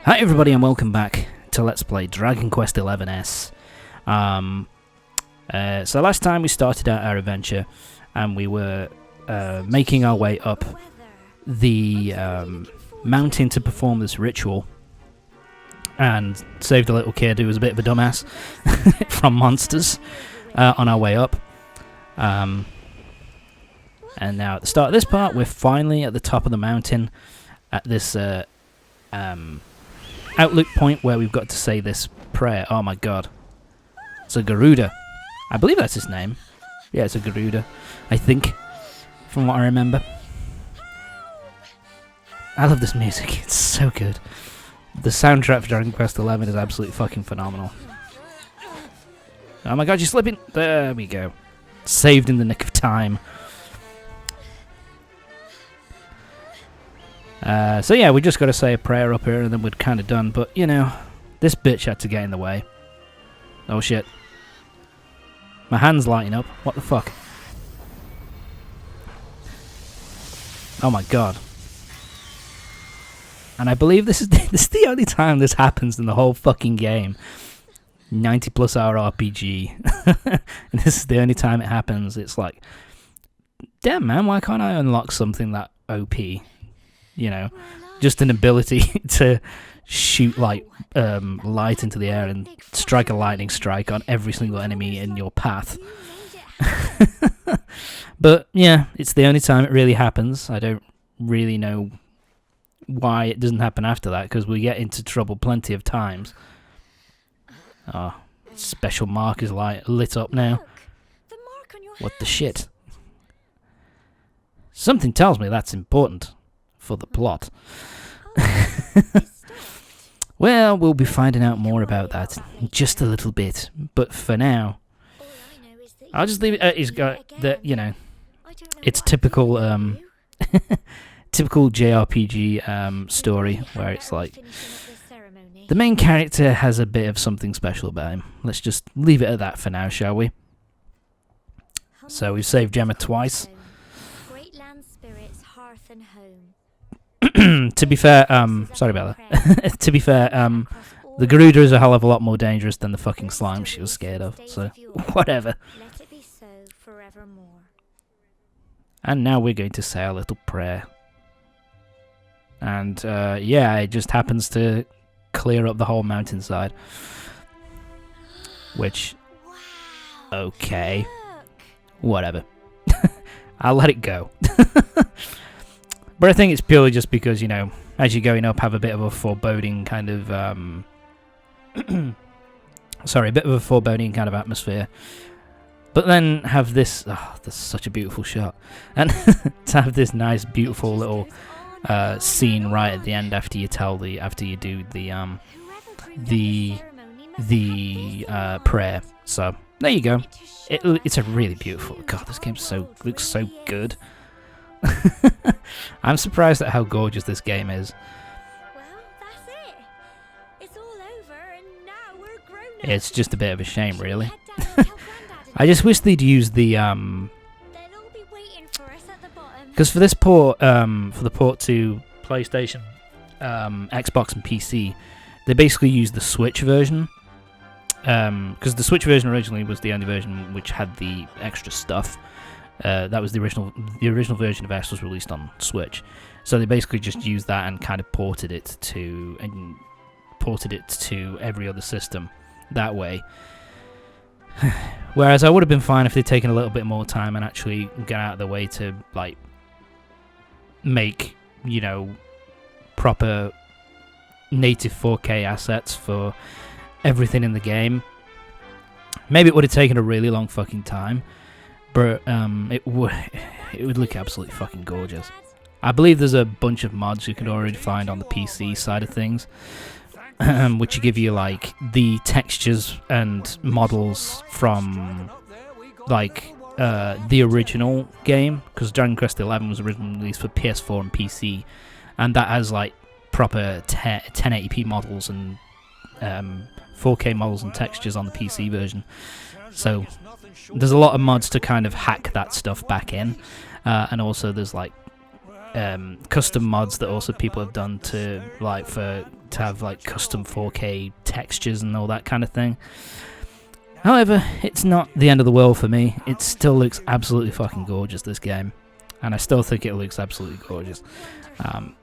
Hi everybody and welcome back to Let's Play Dragon Quest XI-S. So last time we started out our adventure and we were making our way up the mountain to perform this ritual and saved a little kid who was a bit of a dumbass from monsters on our way up. And now at the start of this part we're finally at the top of the mountain at this outlook point where we've got to say this prayer. Oh my god. It's a Garuda. I believe that's his name. Yeah, it's a Garuda, I think, from what I remember. I love this music. It's so good. The soundtrack for Dragon Quest XI is absolutely fucking phenomenal. Oh my god, you're slipping. There we go. Saved in the nick of time. So yeah, we just got to say a prayer up here and then we're kind of done. But, you know, this bitch had to get in the way. Oh shit. My hand's lighting up. What the fuck? Oh my god. And I believe this is the only time this happens in the whole fucking game. 90 plus hour RPG. And this is the only time it happens. It's like, damn man, why can't I unlock something that OP? You know, just an ability to shoot like light into the air and strike a lightning strike on every single enemy in your path. But yeah, it's the only time it really happens. I don't really know why it doesn't happen after that, because we get into trouble plenty of times. Oh, special mark is lit up now. What the shit? Something tells me that's important for the plot. Well, we'll be finding out more about that in just a little bit. But for now, I'll just leave it at you know, it's typical typical JRPG story where it's like the main character has a bit of something special about him. Let's just leave it at that for now, shall we? So we've saved Gemma twice. To be fair, sorry about that. To be fair, the Garuda is a hell of a lot more dangerous than the fucking slime she was scared of, so whatever. And now we're going to say our little prayer. And yeah, it just happens to clear up the whole mountainside. Which, okay, whatever. I'll let it go. But I think it's purely just because, you know, as you're going up, have a bit of a foreboding kind of, sorry, a bit of a foreboding kind of atmosphere. But then have this, oh, that's such a beautiful shot. And to have this nice, beautiful little scene right at the end after you do the prayer. So there you go. It's a really beautiful. God, this game looks so good. I'm surprised at how gorgeous this game is. Well, that's it. It's all over and now we're grown up. It's just a bit of a shame, really. I just wish they'd use the They'll all be waiting for us at the bottom. because for this port, for the port to PlayStation, Xbox and PC, they basically used the Switch version. Because the Switch version originally was the only version which had the extra stuff. That was the original version of S was released on Switch, so they basically just used that and kind of ported it to every other system that way. Whereas I would have been fine if they'd taken a little bit more time and actually got out of the way to like make, you know, proper native 4K assets for everything in the game. Maybe it would have taken a really long fucking time. But it would look absolutely fucking gorgeous. I believe there's a bunch of mods you can already find on the PC side of things, which give you like the textures and models from like the original game, because Dragon Quest XI was originally released for PS4 and PC, and that has like proper 1080p models and 4K models and textures on the PC version. So there's a lot of mods to kind of hack that stuff back in, and also there's like custom mods that also people have done to have like custom 4K textures and all that kind of thing. However, it's not the end of the world for me. It still looks absolutely fucking gorgeous, this game, and I still think it looks absolutely gorgeous.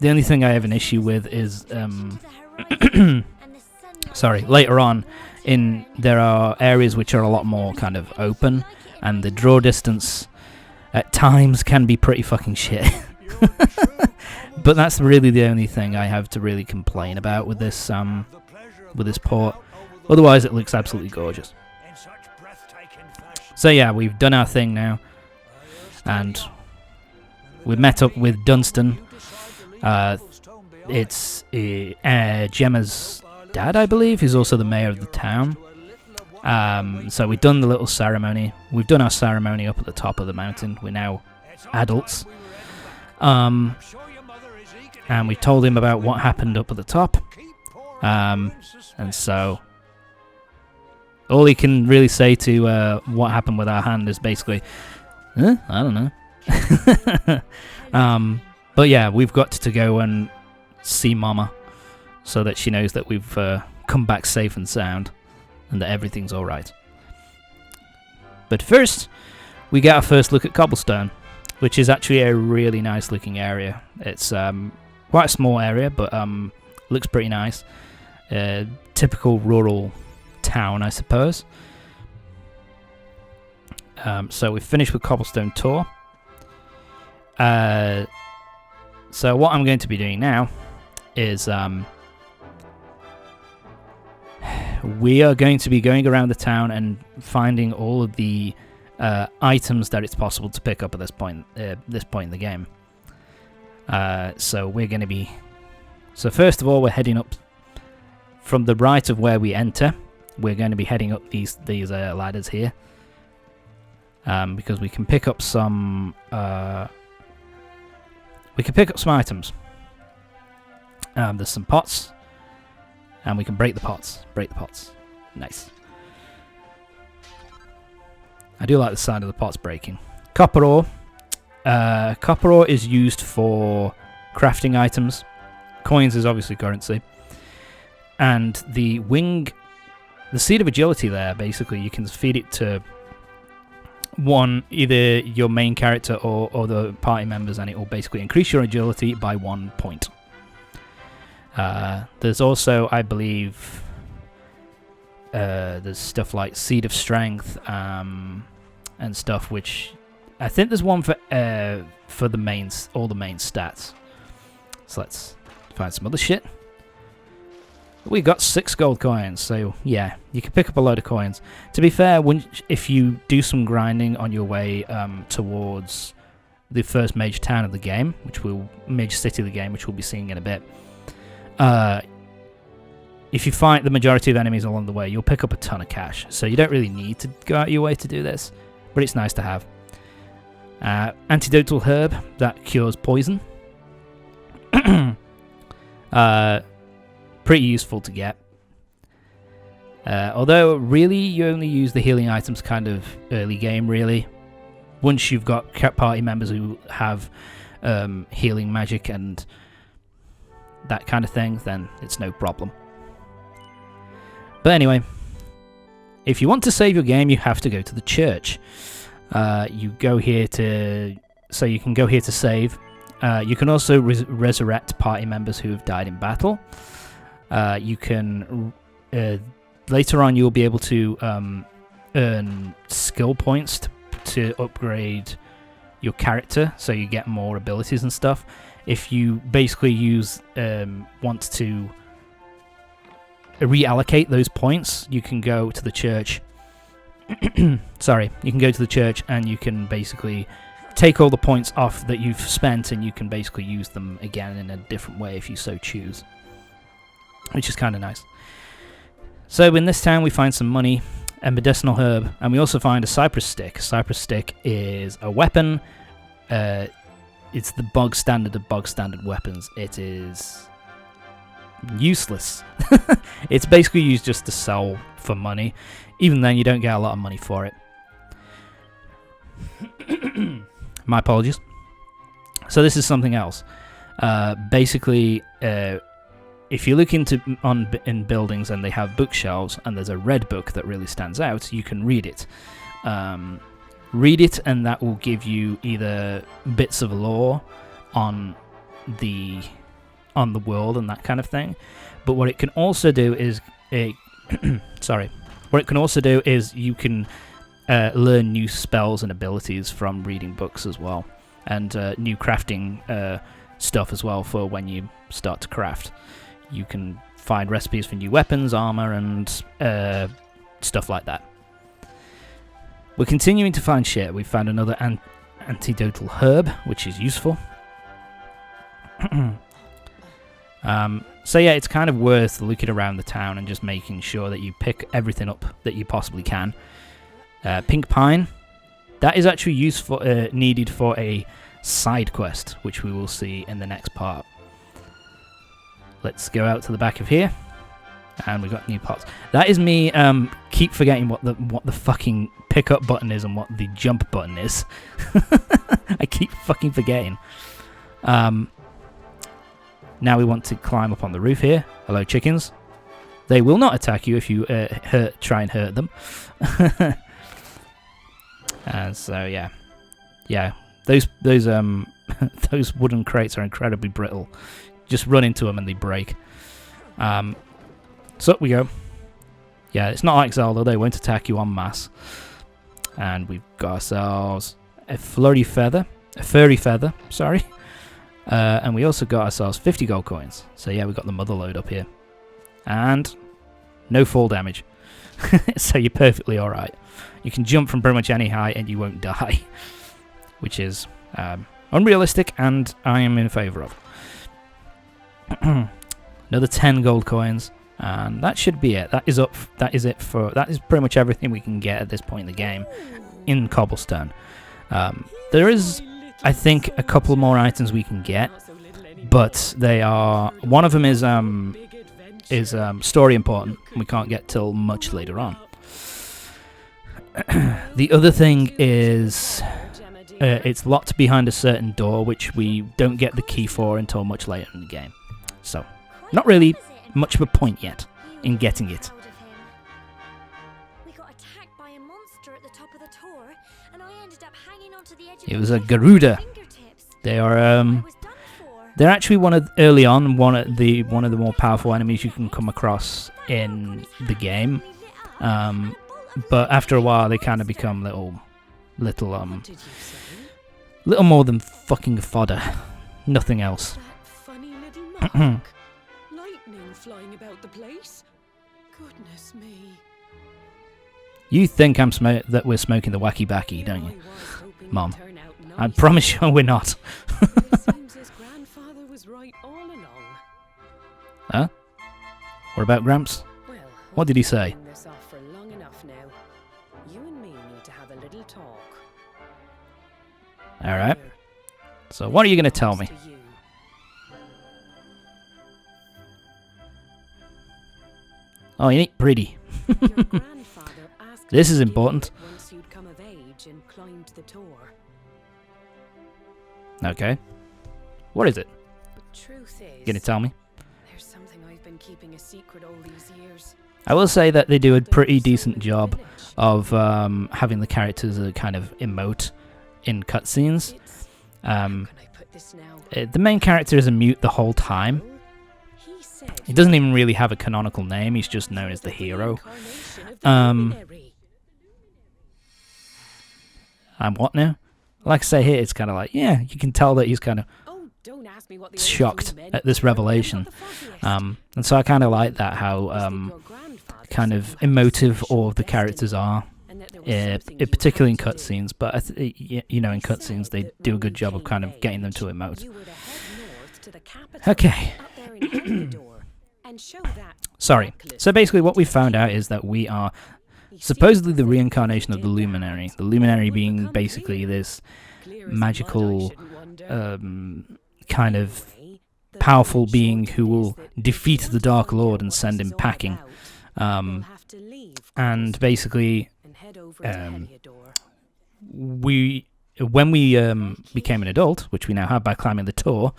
The only thing I have an issue with is sorry, later on there are areas which are a lot more kind of open, and the draw distance at times can be pretty fucking shit. But that's really the only thing I have to really complain about with this port. Otherwise, it looks absolutely gorgeous. So yeah, we've done our thing now, and we've met up with Dunstan. It's Gemma's dad, I believe. He's also the mayor of the town. So we've done the little ceremony. We've done our ceremony up at the top of the mountain. We're now adults. And we told him about what happened up at the top. And so all he can really say to what happened with our hand is basically, I don't know. But yeah, we've got to go and see Mama so that she knows that we've come back safe and sound and that everything's alright. But first, we get our first look at Cobblestone, which is actually a really nice looking area. It's quite a small area, but looks pretty nice. Typical rural town, I suppose. So we've finished with Cobblestone Tor. So what I'm going to be doing now is we are going to be going around the town and finding all of the items that it's possible to pick up at this point in the game. So we're going to be... So first of all, we're heading up from the right of where we enter. We're going to be heading up these ladders here, because we can pick up some... we can pick up some items. There's some pots, and we can break the pots. Nice. I do like the sound of the pots breaking. Copper ore. Copper ore is used for crafting items. Coins is obviously currency. And the seed of agility there, basically, you can feed it to either your main character or the party members, and it will basically increase your agility by 1 point. There's also, I believe, there's stuff like Seed of Strength and stuff, which I think there's one for all the main stats. So let's find some other shit. We got 6 gold coins, so yeah, you can pick up a load of coins. To be fair, if you do some grinding on your way towards the first major town of the game, major city of the game, which we'll be seeing in a bit, if you fight the majority of enemies along the way, you'll pick up a ton of cash. So you don't really need to go out of your way to do this, but it's nice to have. Antidotal herb that cures poison. Pretty useful to get. Although, really, you only use the healing items kind of early game, really. Once you've got party members who have healing magic and that kind of thing, then it's no problem. But anyway, if you want to save your game, you have to go to the church. You go here to... So you can go here to save. You can also resurrect party members who have died in battle. You can... later on, you'll be able to earn skill points to upgrade your character, so you get more abilities and stuff. If you basically want to reallocate those points, you can go to the church. Sorry, you can go to the church and you can basically take all the points off that you've spent, and you can basically use them again in a different way if you so choose, which is kind of nice. So in this town we find some money, a medicinal herb, and we also find a cypress stick. A cypress stick is a weapon. It's the bog standard of bog standard weapons. It is useless. It's basically used just to sell for money. Even then, you don't get a lot of money for it. My apologies. So this is something else. Basically, if you look in buildings and they have bookshelves and there's a red book that really stands out, you can read it. Read it, and that will give you either bits of lore on the world and that kind of thing. But what it can also do is what it can also do is you can learn new spells and abilities from reading books as well, and new crafting stuff as well for when you start to craft. You can find recipes for new weapons, armor, and stuff like that. We're continuing to find shit. We found another antidotal herb, which is useful. So yeah, it's kind of worth looking around the town and just making sure that you pick everything up that you possibly can. Pink pine, that is actually useful, needed for a side quest, which we will see in the next part. Let's go out to the back of here, and we got new pots. That is me keep forgetting what the fucking pickup button is and what the jump button is. I keep fucking forgetting. Now we want to climb up on the roof here. Hello, chickens. They will not attack you if you try and hurt them. And so yeah, those those wooden crates are incredibly brittle. Just run into them and they break. So up we go. Yeah, it's not like Zelda, they won't attack you en masse. And we've got ourselves a furry feather, sorry. And we also got ourselves 50 gold coins. So yeah, we got the mother lode up here. And no fall damage. So you're perfectly alright. You can jump from pretty much any height and you won't die. Which is unrealistic, and I am in favour of. Another 10 gold coins. And that should be it. That is pretty much everything we can get at this point in the game in Cobblestone. There is, I think, a couple more items we can get, but they are, one of them is story important, and we can't get till much later on. The other thing is it's locked behind a certain door, which we don't get the key for until much later in the game. So, not really much of a point yet in getting it. We got attacked by a monster at the top of the Tor, and I ended up hanging onto the edge of It was a Garuda. They are they're actually one of the more powerful enemies you can come across in the game. But after a while they kind of become little more than fucking fodder. Nothing else. Lightning flying about the place. Goodness me. You think that we're smoking the wacky backy, don't you? Mom, I promise you we're not. It seems his grandfather was right all along. Huh? What about Gramps? Well, What did he say? I've been this off for long enough now. You and me need to have a little talk. Alright. Here, So what are you going to tell me? to you. Oh, you ain't pretty. Your grandfather asked This me is to do important. it once you'd come of age and climbed the Tor. Okay. What is it? But truth is, You going to tell me? there's something I've been keeping a secret all these years. I will say that they do a pretty decent job of having the characters kind of emote in cutscenes. It's, Um, how can I put this now? The main character is a mute the whole time. He said He doesn't even really have a canonical name. He's just known as the hero. I'm what now? Like I say here, it's kind of like, yeah, you can tell that he's kind of Don't ask me what the shocked at this revelation. And so I kind of like that, how kind of emotive all of the characters are, particularly in cutscenes. But, in cutscenes, they do a good job of kind of getting them to emote. Okay. Sorry. So basically what we found out is that we are supposedly the reincarnation of the Luminary. The Luminary being basically this magical kind of powerful being who will defeat the Dark Lord and send him packing. And basically we when we became an adult, which we now have by climbing the Tor,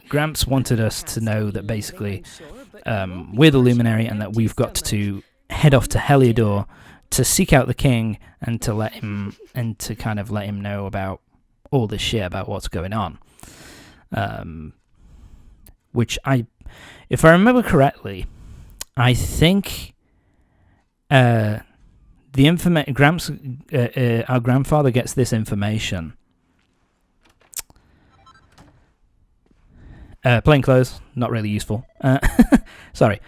Gramps wanted us to know that basically we're the Luminary and that we've got to head off to Heliodor to seek out the king and to let him know about all this shit about what's going on. Which if I remember correctly, I think our grandfather gets this information. Plain clothes, not really useful. Sorry.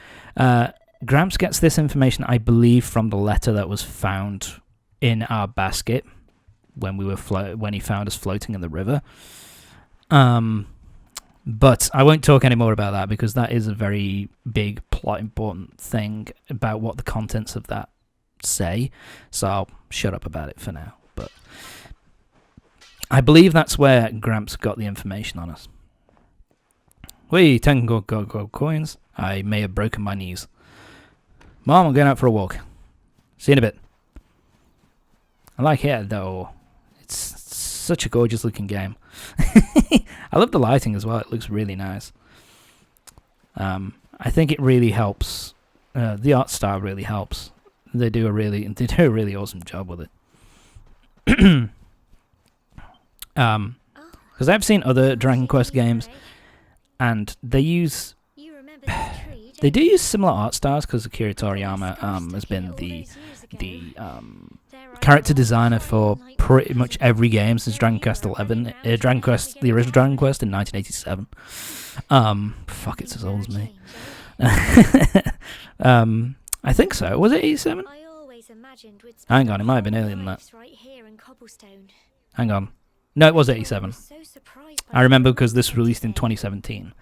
Gramps gets this information, I believe, from the letter that was found in our basket when when he found us floating in the river. But I won't talk any more about that because that is a very big plot important thing about what the contents of that say. So I'll shut up about it for now. But I believe that's where Gramps got the information on us. Wait, 10 gold coins. I may have broken my knees. Mom, I'm going out for a walk. See you in a bit. I like it though. It's such a gorgeous looking game. I love the lighting as well. It looks really nice. I think it really helps. The art style really helps. They do a really awesome job with it. Because I've seen other Dragon Quest games, and they use they do use similar art styles because Akira Toriyama has been the character designer for pretty much every game since Dragon Quest XI, the original Dragon Quest in 1987. Fuck, it's as old as me. I think so. Was it 87? Hang on, it might have been earlier than that. Hang on. No, it was 87. I remember because this was released in 2017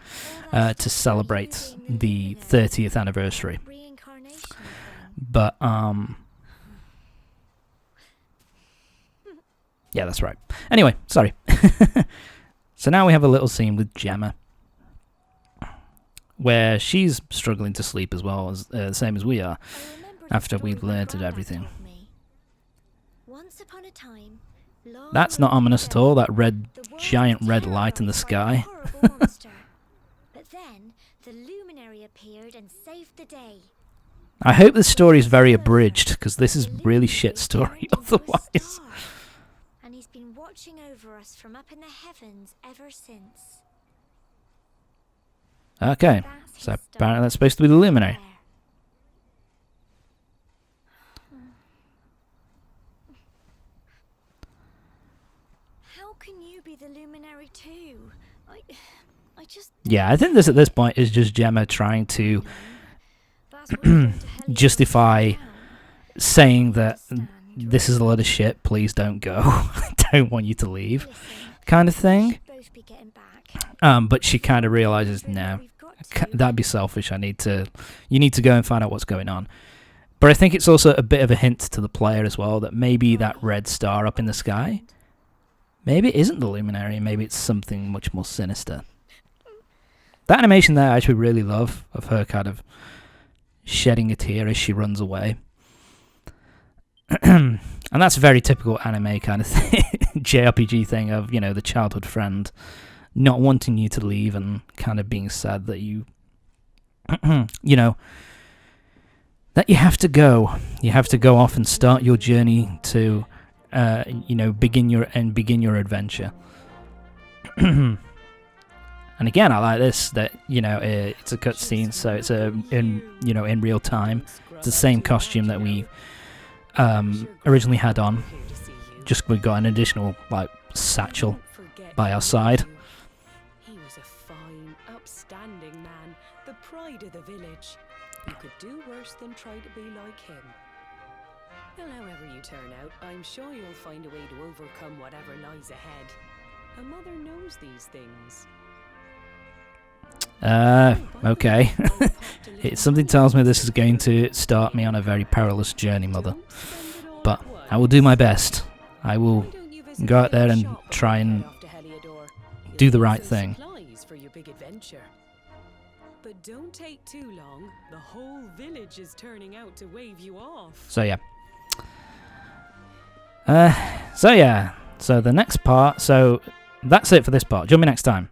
to celebrate the 30th anniversary. But, yeah, that's right. Anyway, sorry. So now we have a little scene with Gemma, where she's struggling to sleep as well, as the same as we are, after we've learned everything. That's not ominous at all, that giant red light in the sky. But then the luminary appeared and saved the day. I hope this story is very abridged, because this is really shit story otherwise. And he's been watching over us from up in the heavens ever since. Okay, so apparently that's supposed to be the luminary. How can you be the luminary too? I just... Yeah, I think this at this point is just Gemma trying to justify saying that this is a lot of shit, please don't go, I don't want you to leave, kind of thing. But she kind of realizes, no, that'd be selfish, you need to go and find out what's going on. But I think it's also a bit of a hint to the player as well, that maybe that red star up in the sky, maybe it isn't the luminary, maybe it's something much more sinister. That animation there I actually really love, of her kind of shedding a tear as she runs away. And that's a very typical anime kind of thing, JRPG thing of, the childhood friend not wanting you to leave and kind of being sad that you, that you have to go. You have to go off and start your journey to, begin your adventure. And again, I like this, that, it's a cutscene, so it's in real time. It's the same costume that we originally had on. Just we got an additional, satchel by our side. He was a fine, upstanding man, the pride of the village. You could do worse than try to be like him. Well, however you turn out, I'm sure you'll find a way to overcome whatever lies ahead. A mother knows these things. Okay. Something tells me this is going to start me on a very perilous journey, Mother. But I will do my best. I will go out there and try and do the right thing. But don't take too long. The whole village is turning out to wave you off. So yeah. So yeah, so the next part, so that's it for this part. Join me next time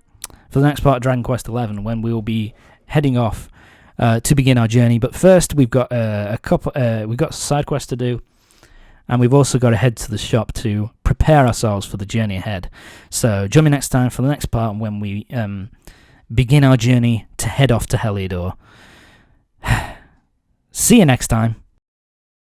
for the next part of Dragon Quest XI, when we will be heading off to begin our journey. But first, we've got we've got side quests to do, and we've also got to head to the shop to prepare ourselves for the journey ahead. So join me next time for the next part when we begin our journey to head off to Heliodor. See you next time.